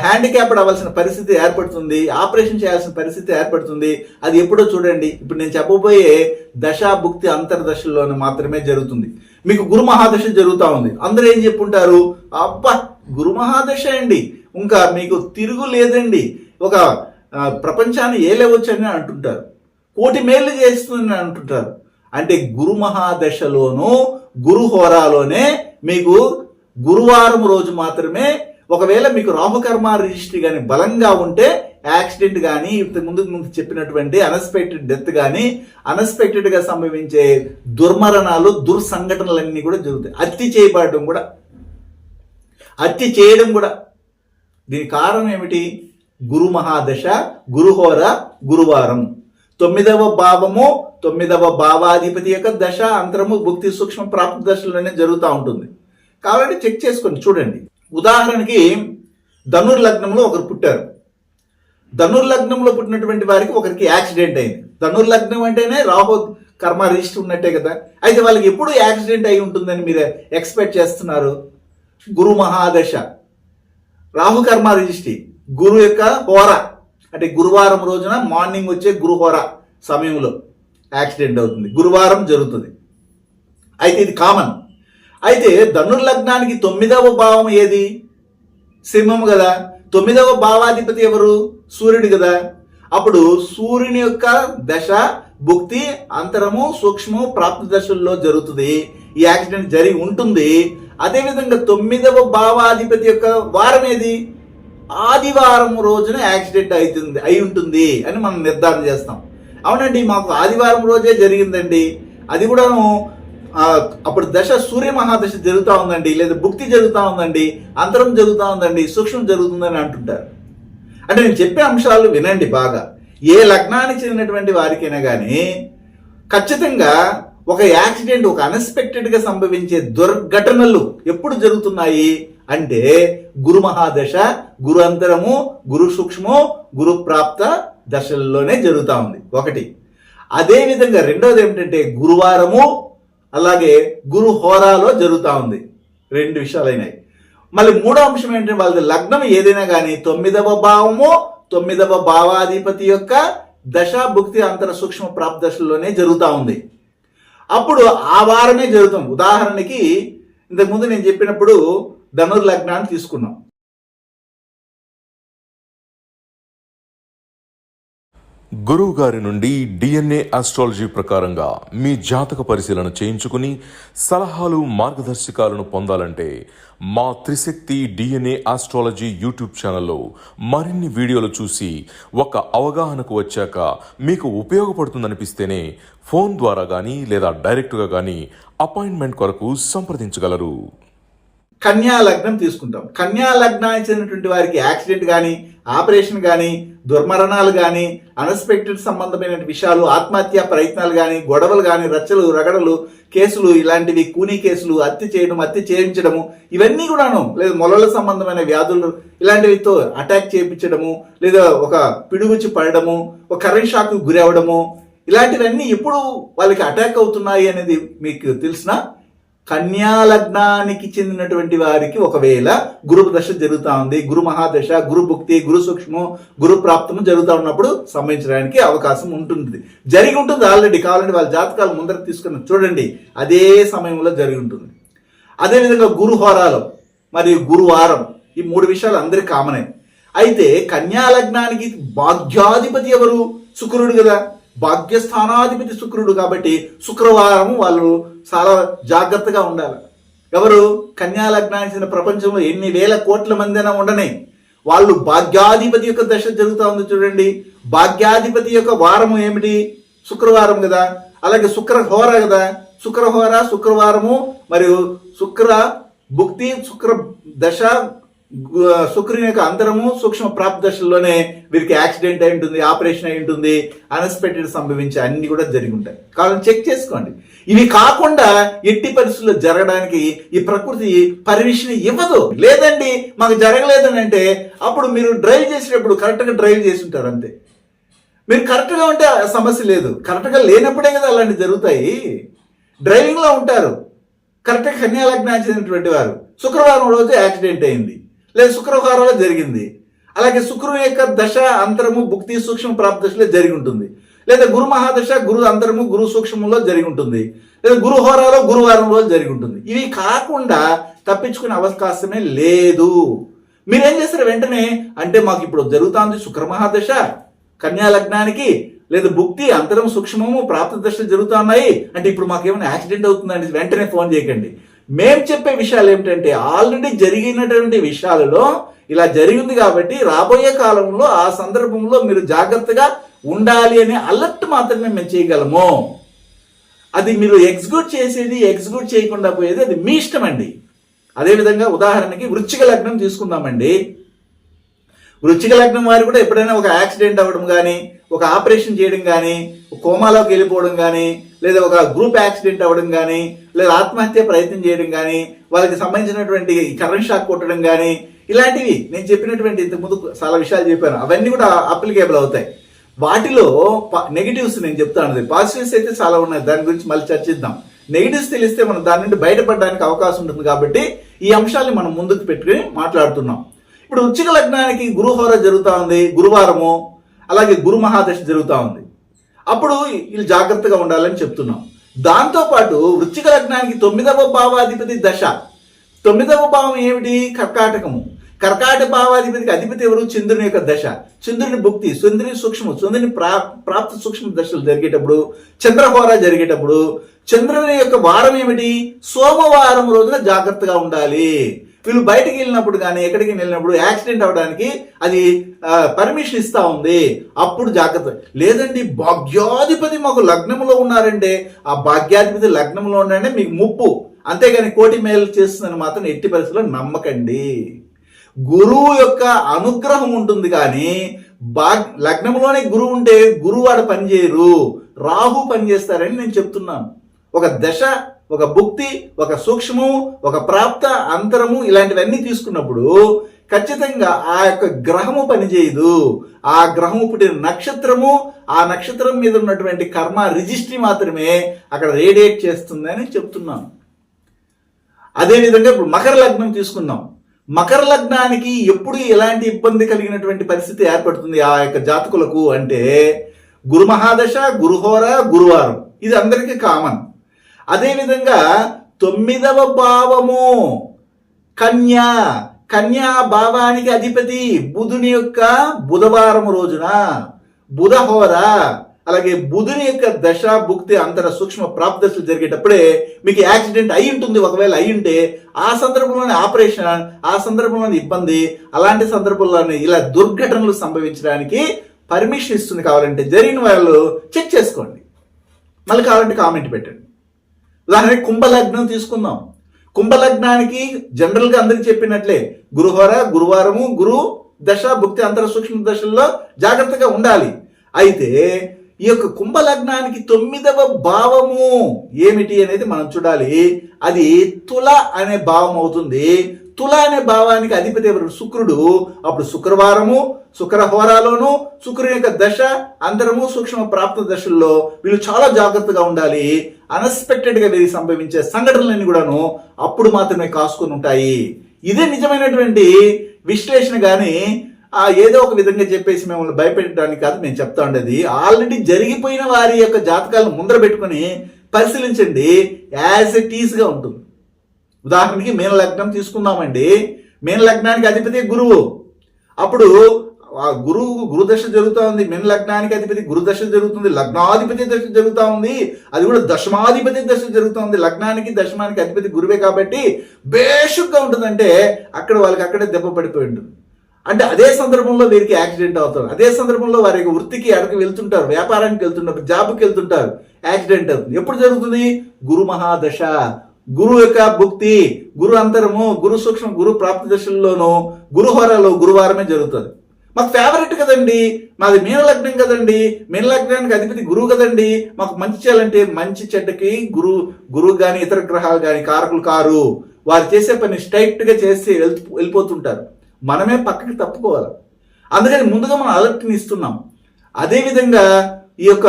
హ్యాండిక్యాప్డ్ అవ్వాల్సిన పరిస్థితి ఏర్పడుతుంది, ఆపరేషన్ చేయాల్సిన పరిస్థితి ఏర్పడుతుంది. అది ఎప్పుడో చూడండి. ఇప్పుడు నేను చెప్పబోయే దశ భుక్తి అంతర్దశల్లోనే మాత్రమే జరుగుతుంది. మీకు గురు మహాదశ జరుగుతూ ఉంది, అందరూ ఏం చెప్పుంటారు, అబ్బా గురు మహాదశ అండి, ఇంకా మీకు తిరుగు లేదండి, ఒక ప్రపంచాన్ని ఏలేవచ్చని అంటుంటారు, కోటి మేలు చేస్తుందని అంటుంటారు. అంటే గురు మహాదశలోనూ గురు హోరాలోనే మీకు గురువారం రోజు మాత్రమే ఒకవేళ మీకు రాహుకర్మ రిజిస్ట్రీ కానీ బలంగా ఉంటే యాక్సిడెంట్ కానీ ముందు చెప్పినటువంటి అన్ఎక్స్పెక్టెడ్ డెత్ కానీ అన్ఎక్స్పెక్టెడ్గా సంభవించే దుర్మరణాలు దుర్సంఘటనలన్నీ కూడా జరుగుతాయి. హత్య చేయబడడం కూడా, హత్య చేయడం కూడా. దీనికి కారణం ఏమిటి? గురు మహాదశ, గురుహోర, గురువారం. 9వ భావము 9వ భావాధిపతి యొక్క దశ అంతరము భుక్తి సూక్ష్మ ప్రాప్తి దశలోనే జరుగుతూ ఉంటుంది. కాబట్టి చెక్ చేసుకొని చూడండి. ఉదాహరణకి ధనుర్లగ్నంలో ఒకరు పుట్టారు, ధనుర్లగ్నంలో పుట్టినటువంటి వారికి ఒకరికి యాక్సిడెంట్ అయింది. ధనుర్లగ్నం అంటేనే రాహు కర్మ రిజిస్టర్ ఉన్నట్టే కదా. అయితే వాళ్ళకి ఎప్పుడు యాక్సిడెంట్ అయి ఉంటుందని మీరు ఎక్స్పెక్ట్ చేస్తున్నారు? గురు మహాదశ, రాహు కర్మ రిజిస్ట్రీ, గురు యొక్క హోర అంటే గురువారం రోజున మార్నింగ్ వచ్చే గురుహోర సమయంలో యాక్సిడెంట్ అవుతుంది, గురువారం జరుగుతుంది. అయితే ఇది కామన్. అయితే ధనుర్లగ్నానికి 9వ భావం ఏది? సింహం కదా. 9వ భావాధిపతి ఎవరు? సూర్యుడు కదా. అప్పుడు సూర్యుని యొక్క దశ భుక్తి అంతరము సూక్ష్మము ప్రాప్తి దశల్లో జరుగుతుంది, ఈ యాక్సిడెంట్ జరిగి ఉంటుంది. అదేవిధంగా 9వ భావాధిపతి యొక్క వారం ఏది? ఆదివారం రోజున యాక్సిడెంట్ అయి ఉంటుంది అని మనం నిర్ధారణ చేస్తాం. అవునండి, మాకు ఆదివారం రోజే జరిగిందండి, అది కూడాను అప్పుడు దశ సూర్య మహాదశ జరుగుతూ ఉందండి, లేదా భుక్తి జరుగుతూ ఉందండి, అంతరం జరుగుతూ ఉందండి, సూక్ష్మం జరుగుతుందని అంటుంటారు. అంటే నేను చెప్పే అంశాలు వినండి బాగా. ఏ లగ్నానికి చెందినటువంటి వారికైనా కానీ ఖచ్చితంగా ఒక యాక్సిడెంట్, ఒక అన్ఎక్స్పెక్టెడ్గా సంభవించే దుర్ఘటనలు ఎప్పుడు జరుగుతున్నాయి అంటే గురు మహాదశ, గురు అంతరము, గురు సూక్ష్మము, గురు ప్రాప్త దశల్లోనే జరుగుతూ ఉంది ఒకటి. అదేవిధంగా రెండోది ఏమిటంటే గురువారము, అలాగే గురు హోరాలో జరుగుతూ ఉంది. 2 విషయాలైనాయి. మళ్ళీ మూడో అంశం ఏంటంటే వాళ్ళది లగ్నం ఏదైనా కానీ 9వ భావము 9వ భావాధిపతి యొక్క దశ భుక్తి అంతర సూక్ష్మ ప్రాప్తి దశల్లోనే జరుగుతూ ఉంది. అప్పుడు ఆ వారమే జరుగుతుంది. ఉదాహరణకి ఇంతకుముందు నేను చెప్పినప్పుడు ధనుర్లగ్నాన్ని తీసుకున్నాం. గురువు గారి నుండి డిఎన్ఏ ఆస్ట్రాలజీ ప్రకారంగా మీ జాతక పరిశీలన చేయించుకుని సలహాలు మార్గదర్శకాలను పొందాలంటే మా త్రిశక్తి డిఎన్ఏ ఆస్ట్రాలజీ యూట్యూబ్ ఛానల్లో మరిన్ని వీడియోలు చూసి ఒక అవగాహనకు వచ్చాక మీకు ఉపయోగపడుతుందనిపిస్తేనే ఫోన్ ద్వారా కానీ లేదా డైరెక్ట్గా కానీ అపాయింట్మెంట్ కొరకు సంప్రదించగలరు. కన్యా లగ్నం తీసుకుంటాం. కన్యా లగ్నానికి చెందినటువంటి వారికి యాక్సిడెంట్ కానీ, ఆపరేషన్ కానీ, దుర్మరణాలు కానీ, అన్ఎక్స్పెక్టెడ్ సంబంధమైన విషయాలు, ఆత్మహత్య ప్రయత్నాలు కానీ, గొడవలు కానీ, రచ్చలు రగడలు, కేసులు ఇలాంటివి, కూనీ కేసులు, హత్య చేయడం, హత్య చేయించడము, ఇవన్నీ కూడాను, లేదా మొలల సంబంధమైన వ్యాధులు ఇలాంటివితో అటాక్ చేయించడము, లేదా ఒక పిడుగుచ్చి పడడము, ఒక కరెంట్ షాక్ గురి అవ్వడము, ఇలాంటివన్నీ ఎప్పుడు వాళ్ళకి అటాక్ అవుతున్నాయి అనేది మీకు తెలిసినా కన్యా లగ్నానికి చెందినటువంటి వారికి ఒకవేళ గురు దశ జరుగుతూ ఉంది, గురు మహాదశ, గురు భుక్తి, గురు సూక్ష్మం, గురు ప్రాప్తము జరుగుతూ ఉన్నప్పుడు సంభవించడానికి అవకాశం ఉంటుంది. జరిగి ఉంటుంది ఆల్రెడీ. కావాలంటే వాళ్ళ జాతకాలు ముందర తీసుకుని చూడండి, అదే సమయంలో జరిగి ఉంటుంది. అదేవిధంగా గురు హోరాలు మరియు గురువారం, ఈ మూడు విషయాలు అందరికీ కామనే. అయితే కన్యా లగ్నానికి భాగ్యాధిపతి ఎవరు? శుక్రుడు కదా, భాగ్యస్థానాధిపతి శుక్రుడు. కాబట్టి శుక్రవారం వాళ్ళు చాలా జాగ్రత్తగా ఉండాలి. ఎవరు? కన్యా లగ్నానికి చెందిన ప్రపంచంలో ఎన్ని వేల కోట్ల మంది అయినా ఉండని వాళ్ళు భాగ్యాధిపతి యొక్క దశ జరుగుతూ ఉంది చూడండి. భాగ్యాధిపతి యొక్క వారము ఏమిటి? శుక్రవారం కదా. అలాగే శుక్రహోర కదా, శుక్రహోర, శుక్రవారము మరియు శుక్ర భుక్తి, శుక్ర దశ, శుక్రుని యొక్క అంతరము, సూక్ష్మ ప్రాప్త దశల్లోనే వీరికి యాక్సిడెంట్ అయి ఉంటుంది, ఆపరేషన్ అయి ఉంటుంది, అన్ఎక్స్పెక్టెడ్ సంభవించే అన్ని కూడా జరిగి ఉంటాయి. కావాలని చెక్ చేసుకోండి. ఇవి కాకుండా ఎట్టి పరిస్థితుల్లో జరగడానికి ఈ ప్రకృతి పర్మిషన్ ఇవ్వదు. లేదండి మాకు జరగలేదని అంటే అప్పుడు మీరు డ్రైవ్ చేసేటప్పుడు కరెక్ట్గా డ్రైవ్ చేసి ఉంటారు అంతే. మీరు కరెక్ట్గా ఉంటే సమస్య లేదు. కరెక్ట్గా లేనప్పుడే కదా అలాంటివి జరుగుతాయి. డ్రైవింగ్లో ఉంటారు కరెక్ట్గా కన్యా లగ్నానికి చెందినటువంటి వారు, శుక్రవారం రోజు యాక్సిడెంట్ అయింది, లేదా శుక్రవారంలో జరిగింది. అలాగే శుక్రుని యొక్క దశ అంతరము భుక్తి సూక్ష్మ ప్రాప్త దశలో జరిగి ఉంటుంది, లేదా గురు మహాదశ గురు అంతరము గురు సూక్ష్మంలో జరిగి ఉంటుంది, లేదా గురు హోరాలో గురువారం రోజు జరిగి ఉంటుంది. ఇవి కాకుండా తప్పించుకునే అవకాశమే లేదు. మీరేం చేస్తారు వెంటనే అంటే మాకు ఇప్పుడు జరుగుతుంది శుక్ర మహాదశ కన్యా లగ్నానికి, లేదా భుక్తి అంతరం సూక్ష్మము ప్రాప్త దశలు జరుగుతున్నాయి అంటే ఇప్పుడు మాకేమైనా యాక్సిడెంట్ అవుతుందండి వెంటనే ఫోన్ చేయకండి. మేము చెప్పే విషయాలు ఏమిటంటే ఆల్రెడీ జరిగినటువంటి విషయాలలో ఇలా జరిగింది కాబట్టి రాబోయే కాలంలో ఆ సందర్భంలో మీరు జాగ్రత్తగా ఉండాలి అనే అలర్ట్ మాత్రమే మేము చేయగలము. అది మీరు ఎగ్జిక్యూట్ చేసేది, ఎగ్జిక్యూట్ చేయకుండా పోయేది అది మీ ఇష్టం అండి. అదేవిధంగా ఉదాహరణకి వృశ్చిక లగ్నం తీసుకుందామండి. వృశ్చిక లగ్నం వారు కూడా ఎప్పుడైనా ఒక యాక్సిడెంట్ అవ్వడం కానీ, ఒక ఆపరేషన్ చేయడం కానీ, కోమాలోకి వెళ్ళిపోవడం కానీ, లేదా ఒక గ్రూప్ యాక్సిడెంట్ అవ్వడం కానీ, లేదా ఆత్మహత్య ప్రయత్నం చేయడం కానీ, వాళ్ళకి సంబంధించినటువంటి కరెంట్ షాక్ కొట్టడం కానీ, ఇలాంటివి నేను చెప్పినటువంటి ఇంతకుముందు చాలా విషయాలు చెప్పాను, అవన్నీ కూడా అప్లికేబుల్ అవుతాయి. వాటిలో నెగిటివ్స్ నేను చెప్తాను, పాజిటివ్స్ అయితే చాలా ఉన్నాయి, దాని గురించి మళ్ళీ చర్చిద్దాం. నెగిటివ్స్ తెలిస్తే మనం దాని నుండి బయటపడడానికి అవకాశం ఉంటుంది కాబట్టి ఈ అంశాన్ని మనం ముందుకు పెట్టుకుని మాట్లాడుతున్నాం. ఇప్పుడు వృశ్చిక లగ్నానికి గురుహోర జరుగుతూ ఉంది, గురువారము, అలాగే గురు మహాదశ జరుగుతూ ఉంది. అప్పుడు వీళ్ళు జాగ్రత్తగా ఉండాలని చెప్తున్నాం. దాంతోపాటు వృశ్చిక లగ్నానికి 9వ భావాధిపతి దశ. 9వ భావం ఏమిటి? కర్కాటకము. కర్కాటక భావాధిపతికి అధిపతి ఎవరు? చంద్రుని యొక్క దశ. చంద్రుని భుక్తి, చంద్రుని సూక్ష్మ, చంద్రుని ప్రాప్త సూక్ష్మ దశలు జరిగేటప్పుడు, చంద్రహోర జరిగేటప్పుడు చంద్రుని యొక్క వారం ఏమిటి? సోమవారం రోజున జాగ్రత్తగా ఉండాలి. వీళ్ళు బయటకు వెళ్ళినప్పుడు కానీ ఎక్కడికి వెళ్ళినప్పుడు యాక్సిడెంట్ అవడానికి అది పర్మిషన్ ఇస్తా ఉంది, అప్పుడు జాగ్రత్త. లేదండి భాగ్యాధిపతి మాకు లగ్నంలో ఉన్నారంటే ఆ భాగ్యాధిపతి లగ్నంలో ఉన్నారంటే మీకు ముప్పు, అంతేగాని కోటి మేలు చేస్తుందని మాత్రం ఎట్టి పరిస్థితుల్లో నమ్మకండి. గురువు యొక్క అనుగ్రహం ఉంటుంది కానీ లగ్నంలోనే గురువు ఉంటే గురువు వాడు పనిచేయరు, రాహు పనిచేస్తారని నేను చెప్తున్నాను. ఒక దశ, ఒక భుక్తి, ఒక సూక్ష్మము, ఒక ప్రాప్త, అంతరము ఇలాంటివన్నీ తీసుకున్నప్పుడు ఖచ్చితంగా ఆ యొక్క గ్రహము పనిచేయదు. ఆ గ్రహము పుట్టిన నక్షత్రము, ఆ నక్షత్రం మీద ఉన్నటువంటి కర్మ రిజిస్ట్రీ మాత్రమే అక్కడ రేడియేట్ చేస్తుందని చెప్తున్నాను. అదేవిధంగా ఇప్పుడు మకర లగ్నం తీసుకుందాం. మకర లగ్నానికి ఎప్పుడు ఎలాంటి ఇబ్బంది కలిగినటువంటి పరిస్థితి ఏర్పడుతుంది ఆ యొక్క జాతకులకు అంటే గురు మహాదశ, గురుహోర, గురువారం, ఇది అందరికీ కామన్. అదేవిధంగా 9వ భావము కన్యా. కన్యా భావానికి అధిపతి బుధుని యొక్క బుధవారం రోజున, బుధహోర, అలాగే బుధుని యొక్క దశ భుక్తి అంతర సూక్ష్మ ప్రాప్తి దశలు జరిగేటప్పుడే మీకు యాక్సిడెంట్ అయి ఉంటుంది. ఒకవేళ అయి ఉంటే ఆ సందర్భంలోని ఆపరేషన్, ఆ సందర్భంలోని ఇబ్బంది, అలాంటి సందర్భంలోని ఇలా దుర్ఘటనలు సంభవించడానికి పర్మిషన్ ఇస్తుంది. కావాలంటే జరిగిన వాళ్ళు చెక్ చేసుకోండి, మళ్ళీ కావాలంటే కామెంట్ పెట్టండి. ఉదాహరణకి కుంభలగ్నం తీసుకుందాం. కుంభలగ్నానికి జనరల్గా అందరికి చెప్పినట్లే గురుహోర, గురువారము, గురు దశ భుక్తి అంతర సూక్ష్మ దశల్లో జాగ్రత్తగా ఉండాలి. అయితే ఈ యొక్క కుంభలగ్నానికి 9వ భావము ఏమిటి అనేది మనం చూడాలి. అది తుల అనే భావం అవుతుంది. తుల అనే భావానికి అధిపతి ఎవరు? శుక్రుడు. అప్పుడు శుక్రవారము, శుక్రహోరాలోను శుక్రుని యొక్క దశ అంతరము సూక్ష్మ ప్రాప్త దశల్లో వీళ్ళు చాలా జాగ్రత్తగా ఉండాలి. అన్ఎక్స్పెక్టెడ్ గా వీరికి సంభవించే సంఘటనలన్నీ కూడాను అప్పుడు మాత్రమే కాసుకొని ఉంటాయి. ఇదే నిజమైనటువంటి విశ్లేషణ. కానీ ఏదో ఒక విధంగా చెప్పేసి మిమ్మల్ని భయపెట్టడానికి కాదు నేను చెప్తా ఉండేది. ఆల్రెడీ జరిగిపోయిన వారి యొక్క జాతకాలను ముందర పెట్టుకుని పరిశీలించండి, యాజ్ ఇట్ ఈజ్ గా ఉంటుంది. ఉదాహరణకి మీన లగ్నం తీసుకుందామండి. మీన లగ్నానికి అధిపతి గురువు. అప్పుడు గురుదశ జరుగుతూ ఉంది. మీన లగ్నానికి అధిపతి గురుదశ జరుగుతుంది. లగ్నాధిపతి దశ జరుగుతూ ఉంది. అది కూడా దశమాధిపతి దశ జరుగుతూ ఉంది. లగ్నానికి దశమానికి అధిపతి గురువే కాబట్టి బేషుగ్గా ఉంటుందంటే అక్కడ వాళ్ళకి అక్కడే దెబ్బ పడిపోయి ఉంటుంది. అంటే అదే సందర్భంలో వీరికి యాక్సిడెంట్ అవుతారు. అదే సందర్భంలో వారి యొక్క వృత్తికి అక్కడికి వెళ్తుంటారు, వ్యాపారానికి వెళ్తుంటారు, జాబ్కి వెళ్తుంటారు, యాక్సిడెంట్ అవుతుంది. ఎప్పుడు జరుగుతుంది? గురు మహాదశ, గురువు యొక్క భుక్తి, గురు అంతరము, గురు సూక్ష్మ, గురు ప్రాప్తి దశల్లోనూ గురుహోరాలో గురువారమే జరుగుతుంది. మాకు ఫేవరెట్ కదండి, మాది మీన లగ్నం కదండి, మీన లగ్నానికి అధిపతి గురువు కదండి, మాకు మంచి చేయాలంటే మంచి చెడ్డకి గురువు కానీ ఇతర గ్రహాలు కానీ కారకులు కారు. వారు చేసే పని స్ట్రైట్ గా చేసి వెళ్ళిపోతుంటారు. మనమే పక్కకి తప్పుకోవాలి. అందుకని ముందుగా మనం అలర్ట్ని ఇస్తున్నాం. అదేవిధంగా ఈ యొక్క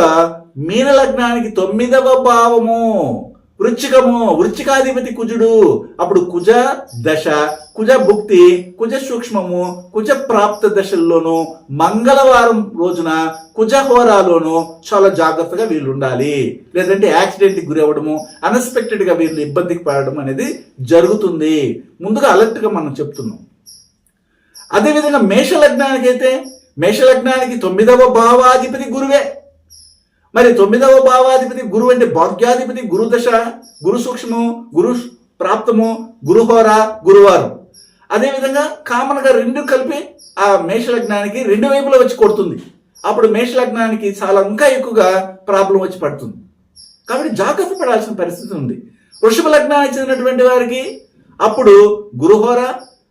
మీన లగ్నానికి 9వ భావము వృచ్చికము, వృచ్చికాధిపతి కుజుడు. అప్పుడు కుజ దశ, కుజ భుక్తి, కుజ సూక్ష్మము, కుజ ప్రాప్త దశల్లోనూ మంగళవారం రోజున కుజహోరాలోనూ చాలా జాగ్రత్తగా వీళ్ళు ఉండాలి. లేదంటే యాక్సిడెంట్కి గురి అవ్వడము, అన్ఎక్స్పెక్టెడ్ గా వీళ్ళు ఇబ్బందికి పడడం అనేది జరుగుతుంది. ముందుగా అలర్ట్ గా మనం చెప్తున్నాం. అదేవిధంగా మేషలగ్నానికి అయితే మేషలగ్నానికి 9వ భావాధిపతి గురువే. మరి 9వ భావాధిపతి గురువు అంటే భాగ్యాధిపతి గురుదశ, గురు సూక్ష్మము, గురు ప్రాప్తము, గురుహోర, గురువారం. అదేవిధంగా కామన్ గా రెండు కలిపి ఆ మేషలగ్నానికి రెండు వైపులా వచ్చి కొడుతుంది. అప్పుడు మేషలగ్నానికి చాలా ఇంకా ఎక్కువగా ప్రాబ్లం వచ్చి పడుతుంది. కాబట్టి జాగ్రత్త పడాల్సిన పరిస్థితి ఉంది. వృషభ లగ్నానికి చెందినటువంటి వారికి అప్పుడు గురుహోర,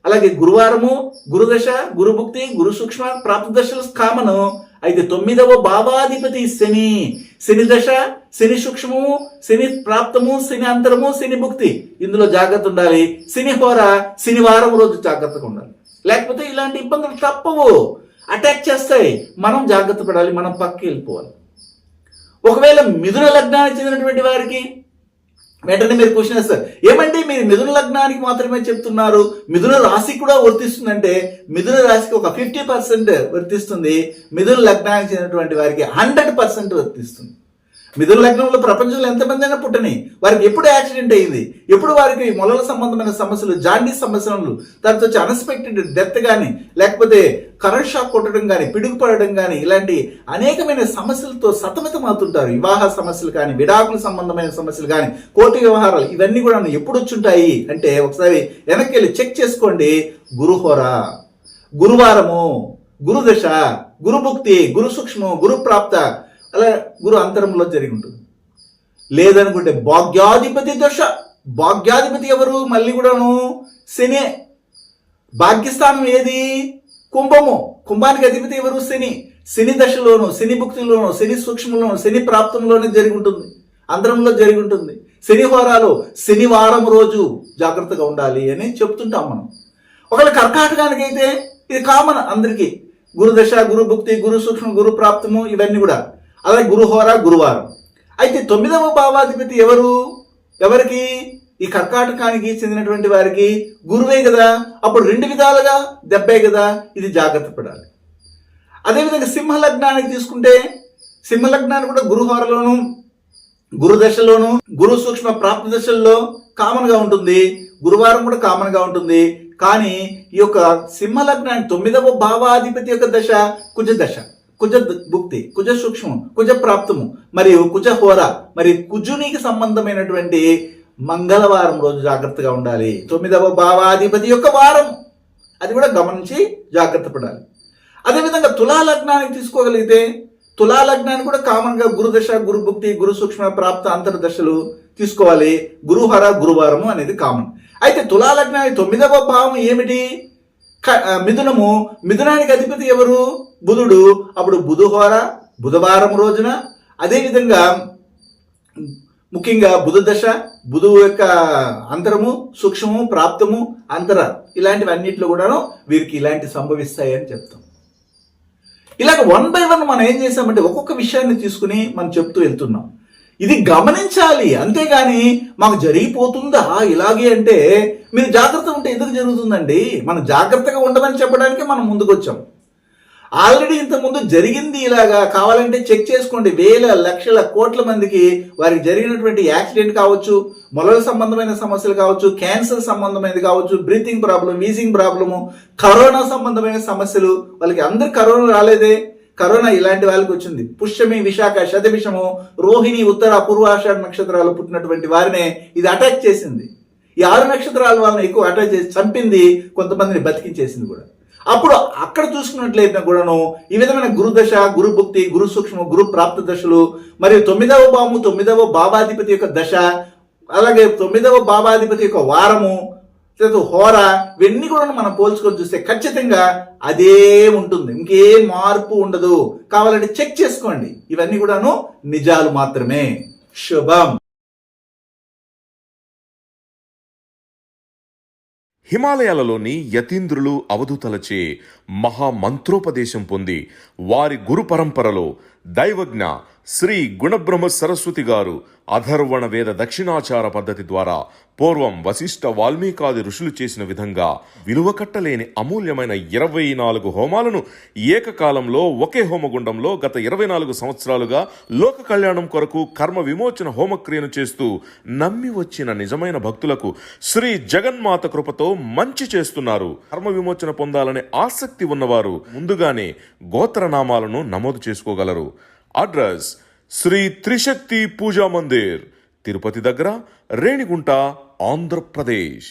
అలాగే గురువారము, గురుదశ, గురుభుక్తి, గురు సూక్ష్మ ప్రాప్త దశలు కామను. అయితే 9వ భావాధిపతి శని, శని దశ, శని సూక్ష్మము, శని ప్రాప్తము, శని అంతరము, శని భుక్తి. ఇందులో జాగ్రత్త ఉండాలి. శని హోర, శనివారం రోజు జాగ్రత్తగా ఉండాలి. లేకపోతే ఇలాంటి ఇబ్బందులు తప్పవు, అటాక్ చేస్తాయి. మనం జాగ్రత్త పడాలి, మనం పక్కకి వెళ్ళిపోవాలి. ఒకవేళ మిథున లగ్నానికి చెందినటువంటి వారికి వెంటనే మీరు క్వశ్చన్ వేస్తారు, ఏమంటే మీరు మిథున లగ్నానికి మాత్రమే చెప్తున్నారు, మిథున రాశి కూడా వర్తిస్తుందంటే మిథున రాశికి ఒక 50% వర్తిస్తుంది. మిథున లగ్నానికి చెందినటువంటి వారికి 100% వర్తిస్తుంది. మిథున లగ్నంలో ప్రపంచంలో ఎంతమంది అయినా పుట్టని వారికి ఎప్పుడు యాక్సిడెంట్ అయ్యింది, ఎప్పుడు వారికి మొలల సంబంధమైన సమస్యలు, జాండీస్ సమస్యలు, తర్వాత వచ్చి అన్ఎక్స్పెక్టెడ్ డెత్ కానీ, లేకపోతే కరెంట్ షాక్ కొట్టడం కానీ, పిడుగుపడడం కానీ, ఇలాంటి అనేకమైన సమస్యలతో సతమతం అవుతుంటారు. వివాహ సమస్యలు కానీ, విడాకుల సంబంధమైన సమస్యలు కానీ, కోర్టు వ్యవహారాలు, ఇవన్నీ కూడా ఎప్పుడు వచ్చుంటాయి అంటే ఒకసారి వెనక్కి వెళ్ళి చెక్ చేసుకోండి. గురుహోర, గురువారము, గురుదశ, గురుభుక్తి, గురు సూక్ష్మం, గురు ప్రాప్త, అలా గురు అంతరంలో జరిగి ఉంటుంది. లేదనుకుంటే భాగ్యాధిపతి దశ, భాగ్యాధిపతి ఎవరు? మళ్ళీ కూడాను శని. భాగ్యస్థానం ఏది? కుంభము. కుంభానికి అధిపతి ఎవరు? శని. శని దశలోను, శని భుక్తిలోను, శని సూక్ష్మంలోను, శని ప్రాప్తంలోనే జరిగి ఉంటుంది, అంతరంలో జరిగి ఉంటుంది. శని హోరాలు శనివారం రోజు జాగ్రత్తగా ఉండాలి అని చెప్తుంటాం మనం. ఒకవేళ కర్కాటకానికి అయితే ఇది కామన్ అందరికీ, గురుదశ, గురు భుక్తి, గురు సూక్ష్మ, గురు ప్రాప్తము, ఇవన్నీ కూడా. అలాగే గురుహోర, గురువారం. అయితే 9వ భావాధిపతి ఎవరు? ఎవరికి? ఈ కర్కాటకానికి చెందినటువంటి వారికి గురువే కదా. అప్పుడు రెండు విధాలుగా దెబ్బే కదా, ఇది జాగ్రత్త పడాలి. అదేవిధంగా సింహ లగ్నానికి తీసుకుంటే సింహ లగ్నానికి కూడా గురుహోరలోను, గురు దశలోను, గురు సూక్ష్మ ప్రాప్తి దశల్లో కామన్ గా ఉంటుంది. గురువారం కూడా కామన్ గా ఉంటుంది. కానీ ఈ యొక్క సింహ లగ్నానికి 9వ భావాధిపతి యొక్క దశ కుజ దశ. కుజ భుక్తి, కుజ సూక్ష్మం, కుజ ప్రాప్తము మరియు కుజ హోర మరి కుజునికి సంబంధమైనటువంటి మంగళవారం రోజు జాగ్రత్తగా ఉండాలి. 9వ భావాధిపతి యొక్క వారం, అది కూడా గమనించి జాగ్రత్త పడాలి. అదేవిధంగా తులా లగ్నానికి తీసుకోగలిగితే తులా లగ్నానికి కూడా కామన్గా గురుదశ, గురుభుక్తి, గురు సూక్ష్మ ప్రాప్త అంతర్దశలు తీసుకోవాలి. గురుహర, గురువారము అనేది కామన్. అయితే తులా లగ్నానికి 9వ భావం ఏమిటి? మిథునము. మిథునానికి అధిపతి ఎవరు? బుధుడు. అప్పుడు బుధుహోర బుధవారం రోజున, అదేవిధంగా ముఖ్యంగా బుధ దశ, బుధువు యొక్క అంతరము, సూక్ష్మము, ప్రాప్తము, అంతర ఇలాంటివి అన్నింటిలో కూడాను వీరికి ఇలాంటి సంభవిస్తాయి అని చెప్తాం. ఇలాగ 1 by 1 మనం ఏం చేసామంటే ఒక్కొక్క విషయాన్ని తీసుకుని మనం చెప్తూ వెళ్తున్నాం. ఇది గమనించాలి, అంతేగాని మాకు జరిగిపోతుందా ఇలాగే అంటే మీరు జాగ్రత్త ఉంటే ఎందుకు జరుగుతుందండి? మనం జాగ్రత్తగా ఉండమని చెప్పడానికి మనం ముందుకు వచ్చాం. ఆల్రెడీ ఇంతకుముందు జరిగింది ఇలాగా, కావాలంటే చెక్ చేసుకోండి. వేల లక్షల కోట్ల మందికి వారికి జరిగినటువంటి యాక్సిడెంట్ కావచ్చు, మొలల సంబంధమైన సమస్యలు కావచ్చు, క్యాన్సర్ సంబంధమైనది కావచ్చు, breathing problem, wheezing problem, corona సంబంధమైన సమస్యలు. వాళ్ళకి అందరు కరోనా రాలేదే, కరోనా ఇలాంటి వాళ్ళకి వచ్చింది. పుష్యమి, విశాఖ, శతభిషము, రోహిణి, ఉత్తర, పూర్వాషాఢ నక్షత్రాలు పుట్టినటువంటి వారినే ఇది అటాక్ చేసింది. ఈ 6 నక్షత్రాల వాళ్ళని ఎక్కువ అటాక్ చేసి చంపింది, కొంతమందిని బతికించేసింది కూడా. అప్పుడు అక్కడ చూసుకున్నట్లయితే కూడాను ఈ విధమైన గురుదశ, గురుభుక్తి, గురు సూక్ష్మ, గురు ప్రాప్త దశలు మరియు 9వ భావము, 9వ భావాధిపతి యొక్క దశ, అలాగే 9వ భావాధిపతి యొక్క వారము, హోర, ఇవన్నీ కూడా మనం పోల్చుకొని చూస్తే ఖచ్చితంగా అదే ఉంటుంది, ఇంకేం మార్పు ఉండదు. కావాలంటే చెక్ చేసుకోండి. ఇవన్నీ కూడాను నిజాలు మాత్రమే. శుభం. హిమాలయాలలోని యతీంద్రులు అవధూతలచే మహామంత్రోపదేశం పొంది వారి గురు పరంపరలో దైవజ్ఞ శ్రీ గుణబ్రహ్మ సరస్వతి గారు అధర్వణ వేద దక్షిణాచార పద్ధతి ద్వారా పూర్వం వశిష్ఠ వాల్మీకాది ఋషులు చేసిన విధంగా విలువ కట్టలేని అమూల్యమైన 24 హోమాలను ఏకకాలంలో ఒకే హోమగుండంలో గత 24 సంవత్సరాలుగా లోక కళ్యాణం కొరకు కర్మ విమోచన హోమక్రియను చేస్తూ నమ్మి వచ్చిన నిజమైన భక్తులకు శ్రీ జగన్మాత కృపతో మంచి చేస్తున్నారు. కర్మ విమోచన పొందాలనే ఆసక్తి ఉన్నవారు ముందుగానే గోత్రనామాలను నమోదు చేసుకోగలరు. అడ్రస్ శ్రీ త్రిశక్తి పూజా మందిర్, తిరుపతి దగ్గర, రేణిగుంట, ఆంధ్రప్రదేశ్.